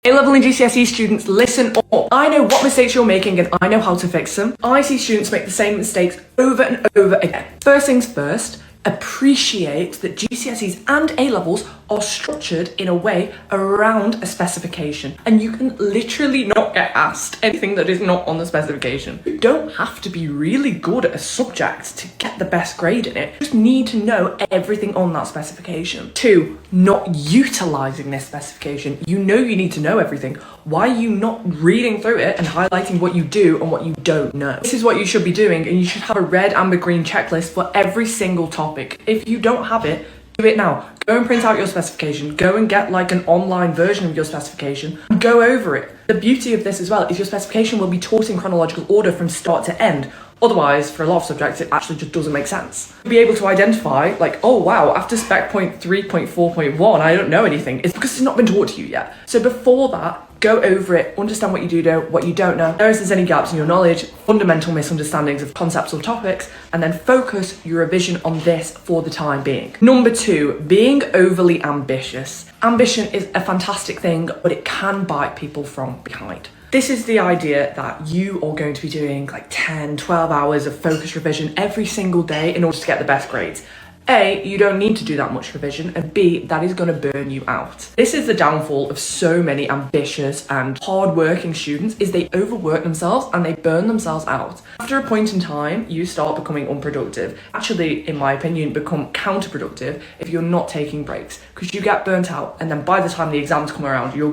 A-level and GCSE students, listen up. I know what mistakes you're making and I know how to fix them. I see students make the same mistakes over and over again. First things first, appreciate that GCSEs and A-levels are structured in a way around a specification, and you can literally not get asked anything that is not on the specification. You don't have to be really good at a subject to get the best grade in it. You just need to know everything on that specification. 2, not utilizing this specification. You know you need to know everything. Why are you not reading through it and highlighting what you do and what you don't know? This is what you should be doing, and you should have a red, amber, green checklist for every single topic. If you don't have it, do it now. Go and print out your specification. Go and get like an online version of your specification and go over it. The beauty of this as well is your specification will be taught in chronological order from start to end. Otherwise, for a lot of subjects, it actually just doesn't make sense. You'll be able to identify, like, oh wow, after spec point 3.4.1, I don't know anything. It's because it's not been taught to you yet. So before that, go over it, understand what you do know, what you don't know. Notice if there's any gaps in your knowledge, fundamental misunderstandings of concepts or topics, and then focus your revision on this for the time being. Number 2, being overly ambitious. Ambition is a fantastic thing, but it can bite people from behind. This is the idea that you are going to be doing like 10, 12 hours of focused revision every single day in order to get the best grades. A, you don't need to do that much revision, and B, that is going to burn you out. This is the downfall of so many ambitious and hard-working students, is they overwork themselves and they burn themselves out. After a point in time, you start becoming unproductive. Actually, in my opinion, become counterproductive if you're not taking breaks, because you get burnt out, and then by the time the exams come around, your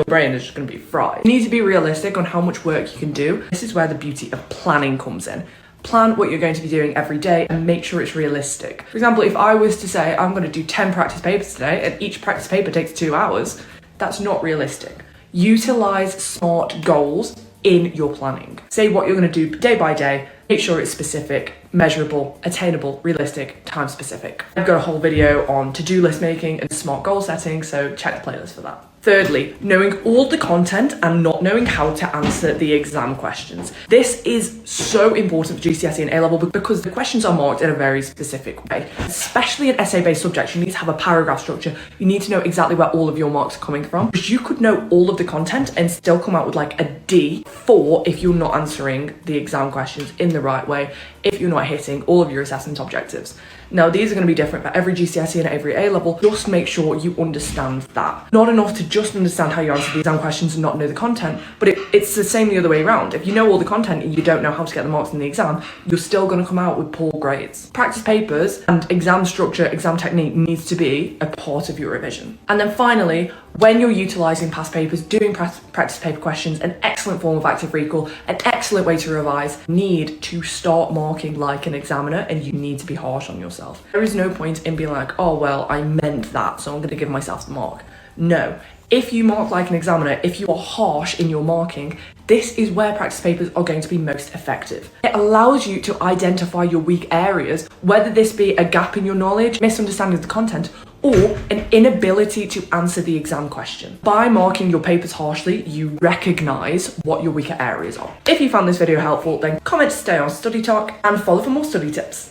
brain is just gonna be fried. You need to be realistic on how much work you can do. This is where the beauty of planning comes in. Plan what you're going to be doing every day and make sure it's realistic. For example, if I was to say I'm going to do 10 practice papers today and each practice paper takes 2 hours, that's not realistic. Utilize SMART goals in your planning. Say what you're going to do day by day, make sure it's specific, measurable, attainable, realistic, time specific. I've got a whole video on to-do list making and SMART goal setting, so check the playlist for that. Thirdly, knowing all the content and not knowing how to answer the exam questions. This is so important for GCSE and A-level because the questions are marked in a very specific way. Especially in essay-based subjects, you need to have a paragraph structure. You need to know exactly where all of your marks are coming from. Because you could know all of the content and still come out with like a D4 if you're not answering the exam questions in the right way, if you're not hitting all of your assessment objectives. Now, these are going to be different for every GCSE and every A-level. Just make sure you understand that. Not enough to just understand how you answer the exam questions and not know the content, but it's the same the other way around. If you know all the content and you don't know how to get the marks in the exam, you're still going to come out with poor grades. Practice papers and exam structure, exam technique needs to be a part of your revision. And then finally, when you're utilising past papers, doing practice paper questions, an excellent form of active recall, an excellent way to revise, need to start marking like an examiner, and you need to be harsh on yourself. There is no point in being like, oh, well, I meant that, so I'm going to give myself the mark. No. If you mark like an examiner, if you are harsh in your marking, this is where practice papers are going to be most effective. It allows you to identify your weak areas, whether this be a gap in your knowledge, misunderstanding of the content, or an inability to answer the exam question. By marking your papers harshly, you recognise what your weaker areas are. If you found this video helpful, then comment to stay on Study Talk and follow for more study tips.